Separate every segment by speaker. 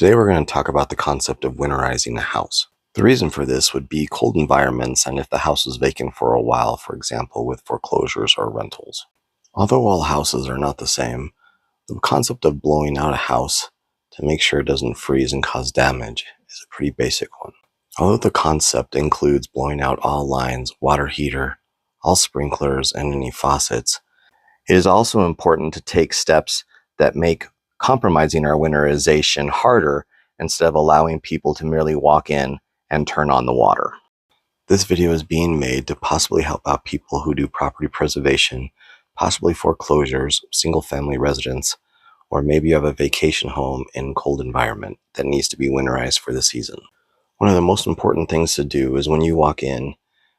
Speaker 1: Today we're going to talk about the concept of winterizing a house. The reason for this would be cold environments and if the house is vacant for a while, for example with foreclosures or rentals. Although all houses are not the same, the concept of blowing out a house to make sure it doesn't freeze and cause damage is a pretty basic one. Although the concept includes blowing out all lines, water heater, all sprinklers, and any faucets, it is also important to take steps that make compromising our winterization harder instead of allowing people to merely walk in and turn on the water. This video is being made to possibly help out people who do property preservation, possibly foreclosures, single-family residents, or maybe you have a vacation home in a cold environment that needs to be winterized for the season. One of the most important things to do is when you walk in,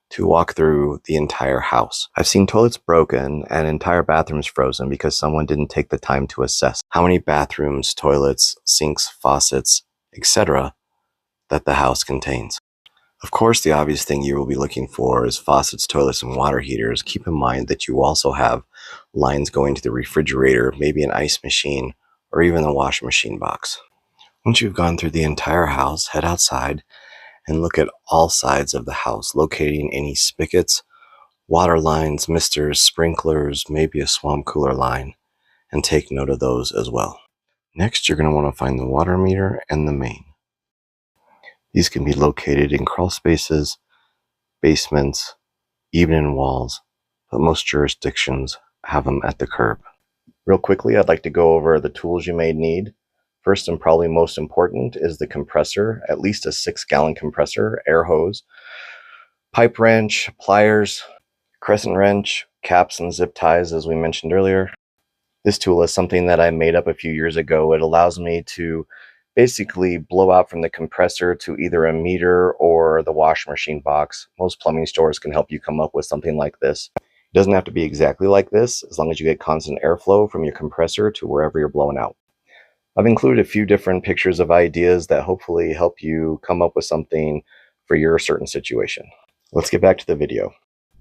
Speaker 1: to walk through the entire house. I've seen toilets broken and entire bathrooms frozen because someone didn't take the time to assess how many bathrooms, toilets, sinks, faucets, etc. that the house contains. Of course, the obvious thing you will be looking for is faucets, toilets, and water heaters. Keep in mind that you also have lines going to the refrigerator, maybe an ice machine, or even a washing machine box. Once you've gone through the entire house, head outside and look at all sides of the house, locating any spigots, water lines, misters, sprinklers, maybe a swamp cooler line, and take note of those as well. Next, you're going to want to find the water meter and the main. These can be located in crawl spaces, basements, even in walls, but most jurisdictions have them at the curb. Real quickly, I'd like to go over the tools you may need. First and probably most important is the compressor, at least a 6-gallon compressor, air hose, pipe wrench, pliers, crescent wrench, caps and zip ties as we mentioned earlier. This tool is something that I made up a few years ago. It allows me to basically blow out from the compressor to either a meter or the washing machine box. Most plumbing stores can help you come up with something like this. It doesn't have to be exactly like this, as long as you get constant airflow from your compressor to wherever you're blowing out. I've included a few different pictures of ideas that hopefully help you come up with something for your certain situation. Let's get back to the video.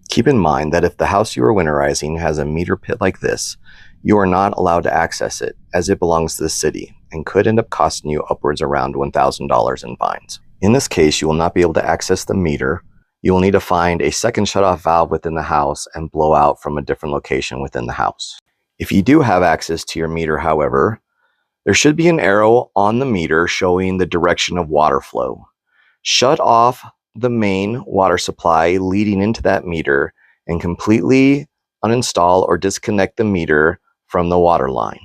Speaker 1: Keep in mind that if the house you are winterizing has a meter pit like this, you are not allowed to access it as it belongs to the city and could end up costing you upwards around $1,000 in fines. In this case, you will not be able to access the meter. You will need to find a second shutoff valve within the house and blow out from a different location within the house. If you do have access to your meter, however, there should be an arrow on the meter showing the direction of water flow. Shut off the main water supply leading into that meter and completely uninstall or disconnect the meter from the water line.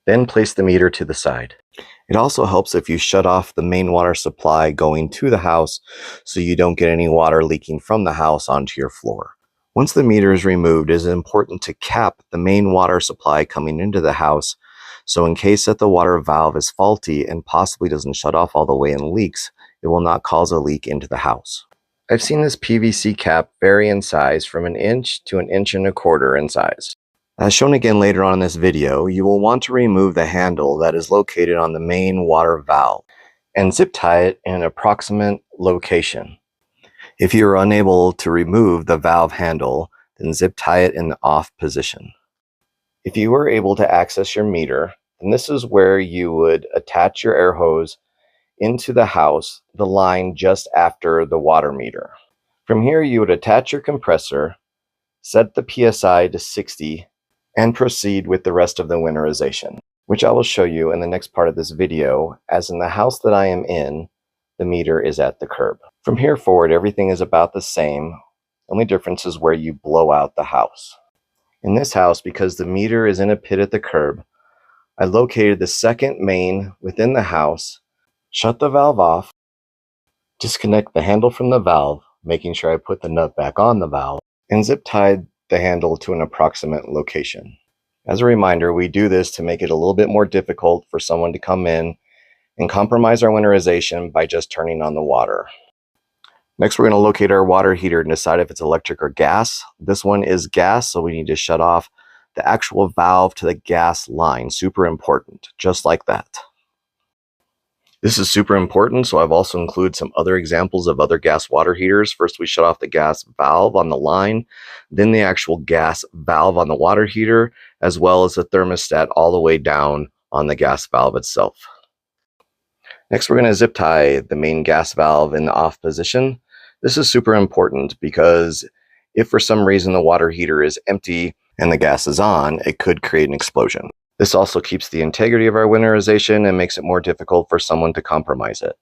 Speaker 1: Then place the meter to the side. It also helps if you shut off the main water supply going to the house so you don't get any water leaking from the house onto your floor. Once the meter is removed, it is important to cap the main water supply coming into the house, so in case that the water valve is faulty and possibly doesn't shut off all the way and leaks, it will not cause a leak into the house. I've seen this PVC cap vary in size from 1 inch to 1 1/4 inches in size. As shown again later on in this video, you will want to remove the handle that is located on the main water valve and zip tie it in an approximate location. If you are unable to remove the valve handle, then zip tie it in the off position. If you were able to access your meter, then this is where you would attach your air hose into the house, the line just after the water meter. From here, you would attach your compressor, set the PSI to 60, and proceed with the rest of the winterization, which I will show you in the next part of this video, as in the house that I am in, the meter is at the curb. From here forward, everything is about the same. Only difference is where you blow out the house. In this house, because the meter is in a pit at the curb, I located the second main within the house, shut the valve off, disconnect the handle from the valve, making sure I put the nut back on the valve, and zip tied the handle to an approximate location. As a reminder, we do this to make it a little bit more difficult for someone to come in and compromise our winterization by just turning on the water. Next, we're going to locate our water heater and decide if it's electric or gas. This one is gas, so we need to shut off the actual valve to the gas line. Super important, just like that. This is super important, so I've also included some other examples of other gas water heaters. First, we shut off the gas valve on the line, then the actual gas valve on the water heater, as well as the thermostat all the way down on the gas valve itself. Next, we're going to zip tie the main gas valve in the off position. This is super important because if for some reason the water heater is empty and the gas is on, it could create an explosion. This also keeps the integrity of our winterization and makes it more difficult for someone to compromise it.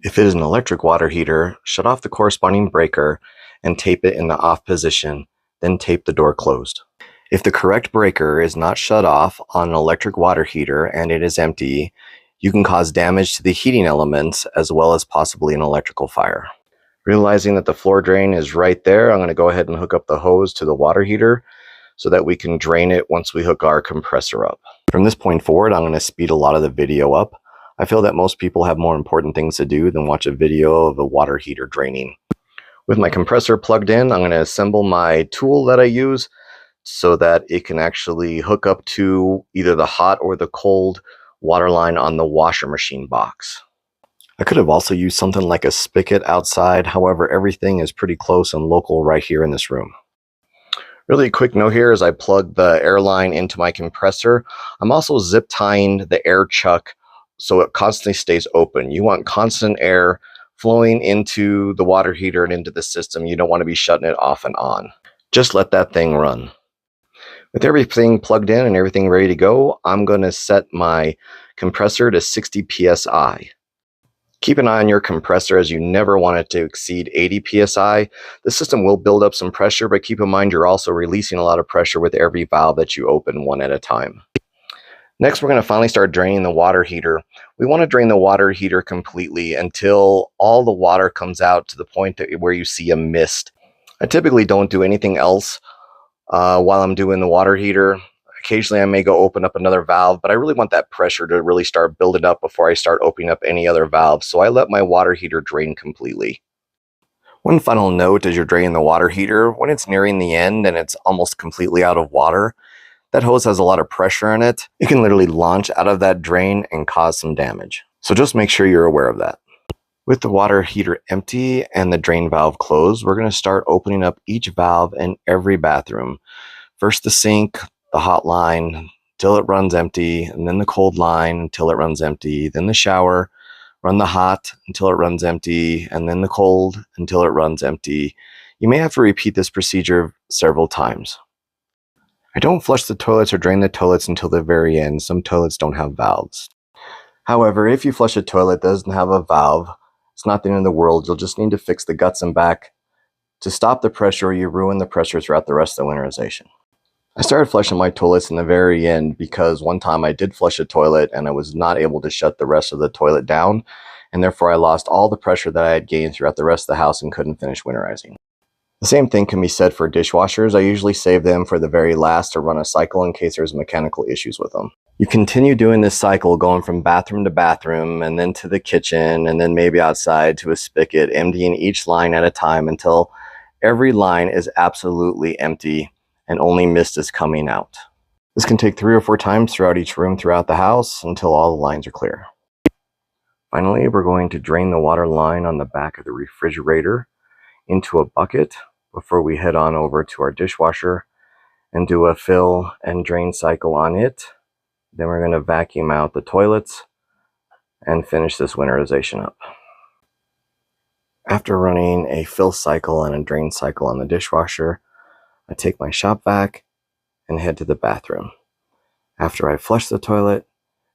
Speaker 1: If it is an electric water heater, shut off the corresponding breaker and tape it in the off position, then tape the door closed. If the correct breaker is not shut off on an electric water heater and it is empty, you can cause damage to the heating elements as well as possibly an electrical fire. Realizing that the floor drain is right there, I'm going to go ahead and hook up the hose to the water heater so that we can drain it once we hook our compressor up. From this point forward, I'm going to speed a lot of the video up. I feel that most people have more important things to do than watch a video of a water heater draining. With my compressor plugged in, I'm going to assemble my tool that I use so that it can actually hook up to either the hot or the cold water line on the washer machine box. I could have also used something like a spigot outside, however, everything is pretty close and local right here in this room. Really quick note here as I plug the air line into my compressor, I'm also zip tying the air chuck so it constantly stays open. You want constant air flowing into the water heater and into the system. You don't want to be shutting it off and on. Just let that thing run. With everything plugged in and everything ready to go, I'm going to set my compressor to 60 psi. Keep an eye on your compressor as you never want it to exceed 80 psi. The system will build up some pressure, but keep in mind you're also releasing a lot of pressure with every valve that you open one at a time. Next, we're going to finally start draining the water heater. We want to drain the water heater completely until all the water comes out to the point where you see a mist. I typically don't do anything else while I'm doing the water heater. Occasionally I may go open up another valve, but I really want that pressure to really start building up before I start opening up any other valves. So I let my water heater drain completely. One final note as you're draining the water heater, when it's nearing the end and it's almost completely out of water, that hose has a lot of pressure in it. It can literally launch out of that drain and cause some damage. So just make sure you're aware of that. With the water heater empty and the drain valve closed, we're going to start opening up each valve in every bathroom. First the sink, the hot line until it runs empty, and then the cold line until it runs empty, then the shower, run the hot until it runs empty, and then the cold until it runs empty. You may have to repeat this procedure several times. I don't flush the toilets or drain the toilets until the very end. Some toilets don't have valves. However, if you flush a toilet that doesn't have a valve, it's not the end of the world. You'll just need to fix the guts and back to stop the pressure or you ruin the pressure throughout the rest of the winterization. I started flushing my toilets in the very end because one time I did flush a toilet and I was not able to shut the rest of the toilet down, and therefore I lost all the pressure that I had gained throughout the rest of the house and couldn't finish winterizing. The same thing can be said for dishwashers. I usually save them for the very last to run a cycle in case there's mechanical issues with them. You continue doing this cycle going from bathroom to bathroom and then to the kitchen and then maybe outside to a spigot, emptying each line at a time until every line is absolutely empty and only mist is coming out. This can take 3 or 4 times throughout each room throughout the house until all the lines are clear. Finally, we're going to drain the water line on the back of the refrigerator into a bucket before we head on over to our dishwasher and do a fill and drain cycle on it. Then we're going to vacuum out the toilets and finish this winterization up. After running a fill cycle and a drain cycle on the dishwasher, I take my shop vac and head to the bathroom. After I flush the toilet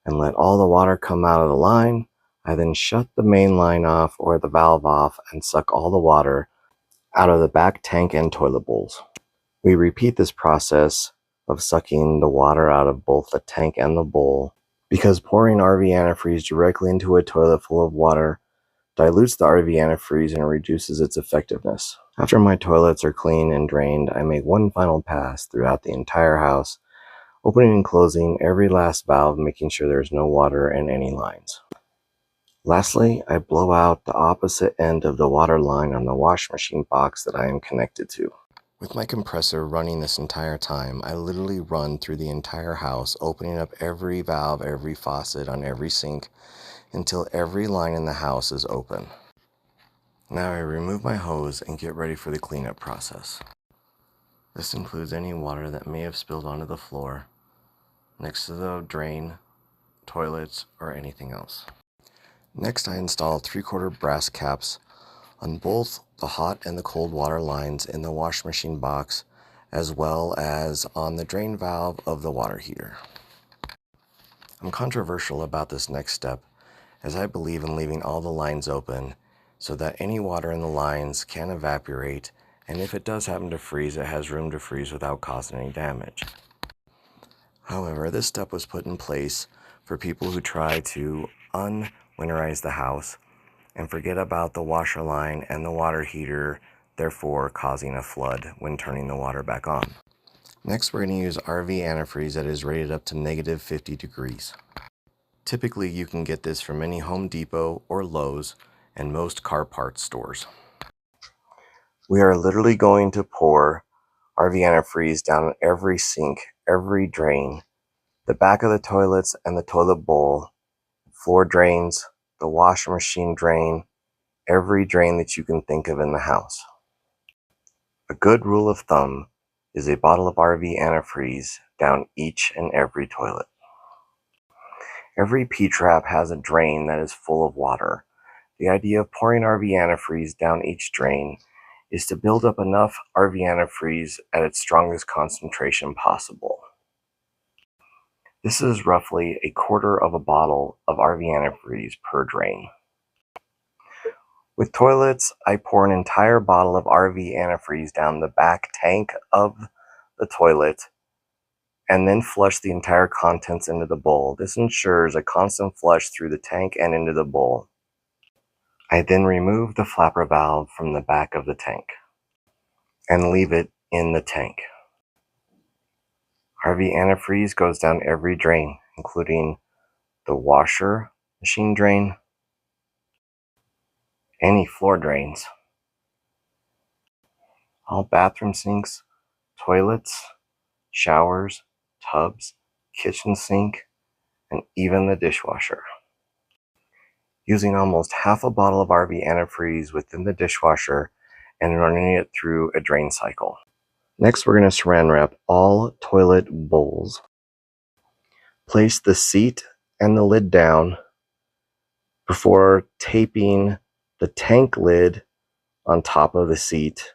Speaker 1: and let all the water come out of the line, I then shut the main line off or the valve off and suck all the water out of the back tank and toilet bowls. We repeat this process of sucking the water out of both the tank and the bowl because pouring RV antifreeze directly into a toilet full of water dilutes the RV antifreeze and reduces its effectiveness. After my toilets are clean and drained, I make one final pass throughout the entire house, opening and closing every last valve, making sure there's no water in any lines. Lastly, I blow out the opposite end of the water line on the wash machine box that I am connected to. With my compressor running this entire time, I literally run through the entire house, opening up every valve, every faucet on every sink, until every line in the house is open. Now I remove my hose and get ready for the cleanup process. This includes any water that may have spilled onto the floor, next to the drain, toilets, or anything else. Next, I install 3/4 brass caps on both the hot and the cold water lines in the wash machine box, as well as on the drain valve of the water heater. I'm controversial about this next step, as I believe in leaving all the lines open so that any water in the lines can evaporate, and if it does happen to freeze, it has room to freeze without causing any damage. However, this step was put in place for people who try to unwinterize the house and forget about the washer line and the water heater, therefore causing a flood when turning the water back on. Next, we're going to use RV antifreeze that is rated up to -50 degrees. Typically, you can get this from any Home Depot or Lowe's and most car parts stores. We are literally going to pour RV antifreeze down every sink, every drain, the back of the toilets and the toilet bowl, floor drains, the washer machine drain, every drain that you can think of in the house. A good rule of thumb is a bottle of RV antifreeze down each and every toilet. Every P-trap has a drain that is full of water. The idea of pouring RV antifreeze down each drain is to build up enough RV antifreeze at its strongest concentration possible. This is roughly 1/4 of a bottle of RV antifreeze per drain. With toilets, I pour an entire bottle of RV antifreeze down the back tank of the toilet and then flush the entire contents into the bowl. This ensures a constant flush through the tank and into the bowl. I then remove the flapper valve from the back of the tank and leave it in the tank. RV antifreeze goes down every drain, including the washer machine drain, any floor drains, all bathroom sinks, toilets, showers, tubs, kitchen sink, and even the dishwasher. Using almost half a bottle of RV antifreeze within the dishwasher and running it through a drain cycle. Next, we're going to saran wrap all toilet bowls. Place the seat and the lid down before taping the tank lid on top of the seat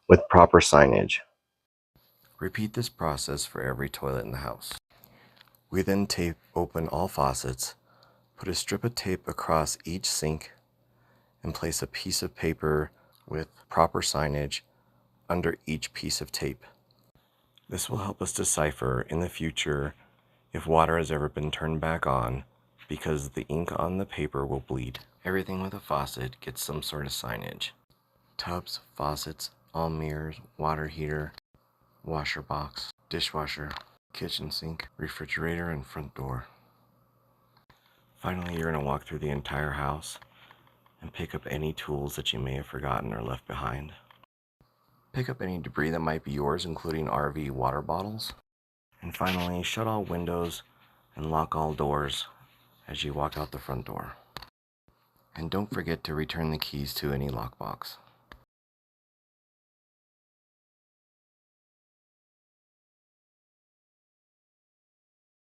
Speaker 1: with proper signage. Repeat this process for every toilet in the house. We then tape open all faucets, put a strip of tape across each sink, and place a piece of paper with proper signage under each piece of tape. This will help us decipher in the future if water has ever been turned back on, because the ink on the paper will bleed. Everything with a faucet gets some sort of signage. Tubs, faucets, all mirrors, water heater, washer box, dishwasher, kitchen sink, refrigerator, and front door. Finally, you're going to walk through the entire house and pick up any tools that you may have forgotten or left behind. Pick up any debris that might be yours, including RV water bottles. And finally, shut all windows and lock all doors as you walk out the front door. And don't forget to return the keys to any lockbox.